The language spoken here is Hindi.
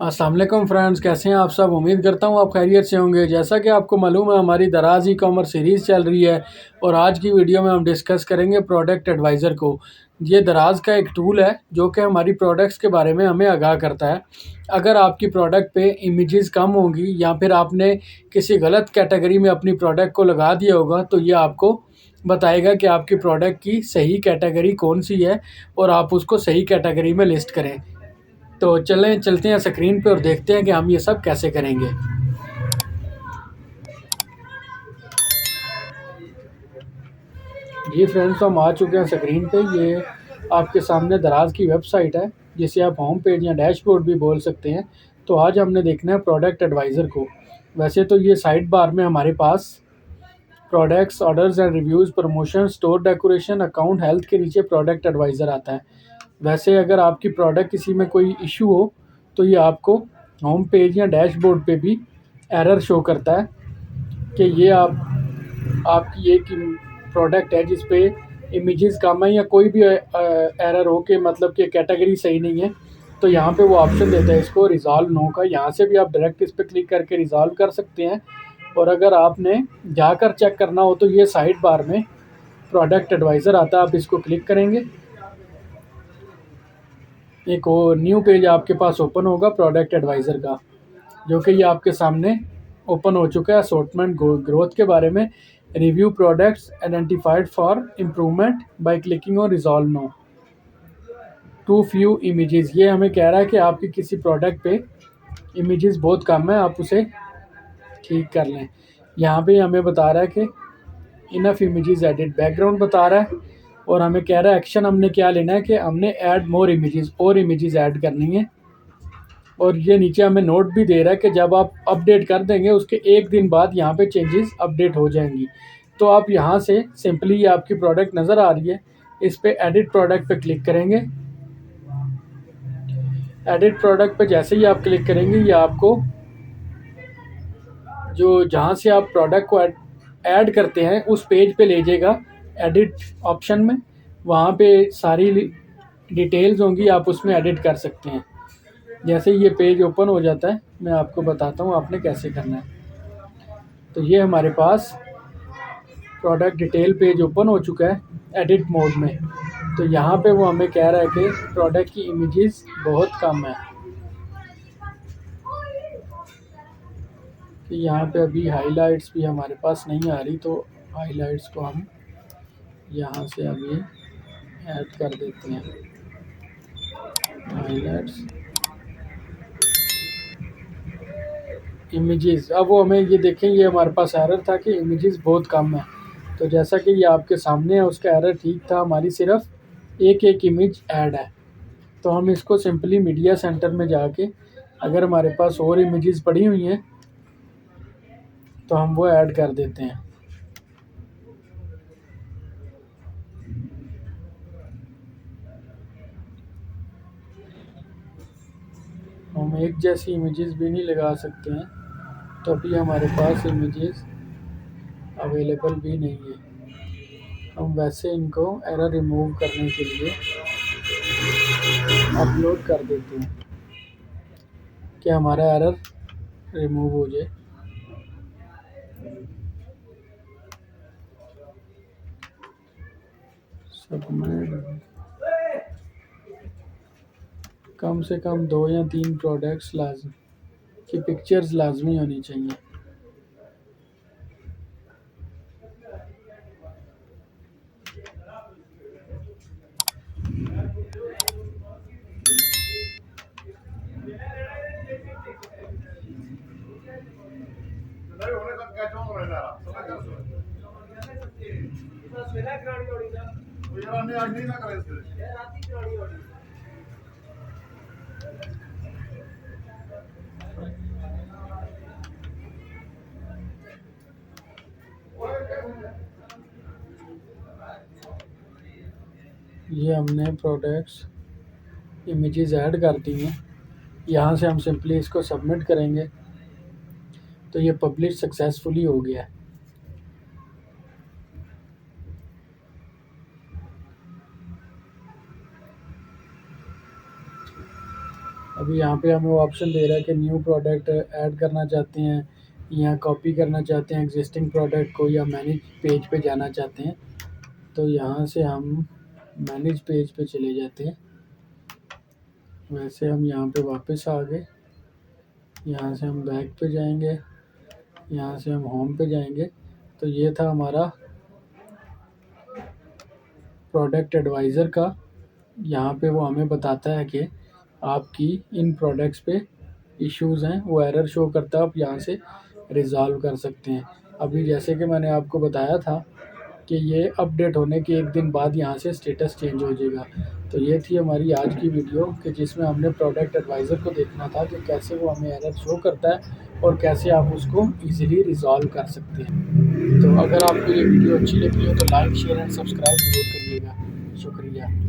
अस्सलाम वालेकुम फ्रेंड्स, कैसे हैं आप सब। उम्मीद करता हूं आप खैरियत से होंगे। जैसा कि आपको मालूम है, हमारी दराज ई कॉमर्स सीरीज़ चल रही है और आज की वीडियो में हम डिस्कस करेंगे प्रोडक्ट एडवाइज़र को। ये दराज का एक टूल है जो कि हमारी प्रोडक्ट्स के बारे में हमें आगाह करता है। अगर आपकी प्रोडक्ट पे इमेजेस कम होंगी या फिर आपने किसी गलत कैटेगरी में अपनी प्रोडक्ट को लगा दिया होगा, तो ये आपको बताएगा कि आपकी प्रोडक्ट की सही कैटेगरी कौन सी है और आप उसको सही कैटेगरी में लिस्ट करें। तो चलते हैं स्क्रीन पे और देखते हैं कि हम ये सब कैसे करेंगे। जी फ्रेंड्स, तो हम आ चुके हैं स्क्रीन पे। ये आपके सामने दराज की वेबसाइट है जिसे आप होम पेज या डैशबोर्ड भी बोल सकते हैं। तो आज हमने देखना है प्रोडक्ट एडवाइज़र को। वैसे तो ये साइड बार में हमारे पास products, orders and reviews, promotion, store decoration, account, health के नीचे प्रोडक्ट एडवाइज़र आता है। वैसे अगर आपकी प्रोडक्ट किसी में कोई इशू हो तो ये आपको होम पेज या डैशबोर्ड पे भी एरर शो करता है कि ये आपकी एक प्रोडक्ट है जिस पे इमेजेस कम है या कोई भी एरर हो कि मतलब कि कैटेगरी सही नहीं है। तो यहाँ पे वो ऑप्शन देता है इसको रिज़ॉल्व नो का। यहाँ से भी आप डायरेक्ट इस पर क्लिक करके रिज़ॉल्व कर सकते हैं। और अगर आपने जाकर चेक करना हो तो ये साइड बार में प्रोडक्ट एडवाइज़र आता है, आप इसको क्लिक करेंगे, एक और न्यू पेज आपके पास ओपन होगा प्रोडक्ट एडवाइज़र का, जो कि ये आपके सामने ओपन हो चुका है। असॉर्टमेंट ग्रोथ के बारे में, review products identified for improvement by clicking on resolve no, to few images. ये हमें कह रहा है कि आपकी किसी प्रोडक्ट पे इमेजेस बहुत कम है, आप उसे ठीक कर लें। यहाँ पे हमें बता रहा है कि इनफ इमेजेस एडिट, बैकग्राउंड बता रहा है और हमें कह रहा है एक्शन हमने क्या लेना है कि हमने ऐड मोर इमेजेस, और इमेजेस ऐड करनी है। और ये नीचे हमें नोट भी दे रहा है कि जब आप अपडेट कर देंगे उसके एक दिन बाद यहाँ पे चेंजेस अपडेट हो जाएंगी। तो आप यहाँ से सिंपली ये आपकी प्रोडक्ट नज़र आ रही है, इस पे एडिट प्रोडक्ट पे क्लिक करेंगे। एडिट प्रोडक्ट पे जैसे ही आप क्लिक करेंगे ये आपको जो जहाँ से आप प्रोडक्ट को ऐड करते हैं उस पेज पे ले जाएगा एडिट ऑप्शन में। वहाँ पे सारी डिटेल्स होंगी, आप उसमें एडिट कर सकते हैं। जैसे ये पेज ओपन हो जाता है मैं आपको बताता हूँ आपने कैसे करना है। तो ये हमारे पास प्रोडक्ट डिटेल पेज ओपन हो चुका है एडिट मोड में। तो यहाँ पे वो हमें कह रहा है कि प्रोडक्ट की इमेजेस बहुत कम है। कि यहाँ पे अभी हाइलाइट्स भी हमारे पास नहीं आ रही, तो हाइलाइट्स को हम यहाँ से अभी ऐड कर देते हैं। हाइलाइट्स इमेजेस, अब वो हमें ये देखें, ये हमारे पास एरर था कि इमेजेस बहुत कम है। तो जैसा कि ये आपके सामने है उसका एरर ठीक था, हमारी सिर्फ एक एक इमेज ऐड है। तो हम इसको सिंपली मीडिया सेंटर में जाके अगर हमारे पास और इमेजेस पड़ी हुई हैं तो हम वो ऐड कर देते हैं। हम एक जैसी इमेजेस भी नहीं लगा सकते हैं, तो अभी हमारे पास इमेजेस अवेलेबल भी नहीं है। हम वैसे इनको एरर रिमूव करने के लिए अपलोड कर देते हैं कि हमारा एरर रिमूव हो जाए। सबमिट, कम से कम 2 या 3 प्रोडक्ट्स लाजमी की पिक्चर्स लाजमी होनी चाहिए। ये हमने प्रोडक्ट्स इमेजेस ऐड कर दी हैं। यहाँ से हम सिंपली इसको सबमिट करेंगे तो ये पब्लिश सक्सेसफुली हो गया है। अभी यहाँ पे हमें वो ऑप्शन दे रहा है कि न्यू प्रोडक्ट ऐड करना चाहते हैं या कॉपी करना चाहते हैं एग्जिस्टिंग प्रोडक्ट को, या मैनेज पेज पे जाना चाहते हैं। तो यहाँ से हम मैनेज पेज पे चले जाते हैं। वैसे हम यहाँ पे वापस आ गए, यहाँ से हम बैक पे जाएंगे, यहाँ से हम होम पे जाएंगे। तो ये था हमारा प्रोडक्ट एडवाइज़र का। यहाँ पे वो हमें बताता है कि आपकी इन प्रोडक्ट्स पे इश्यूज़ हैं, वो एरर शो करता है, आप यहाँ से रिज़ॉल्व कर सकते हैं। अभी जैसे कि मैंने आपको बताया था कि ये अपडेट होने के एक दिन बाद यहाँ से स्टेटस चेंज हो जाएगा। तो ये थी हमारी आज की वीडियो कि जिसमें हमने प्रोडक्ट एडवाइज़र को देखना था कि कैसे वो हमें एरर शो करता है और कैसे आप उसको ईज़िली रिज़ॉल्व कर सकते हैं। तो अगर आपको ये वीडियो अच्छी लगी हो तो लाइक, शेयर एंड सब्सक्राइब ज़रूर करिएगा। शुक्रिया।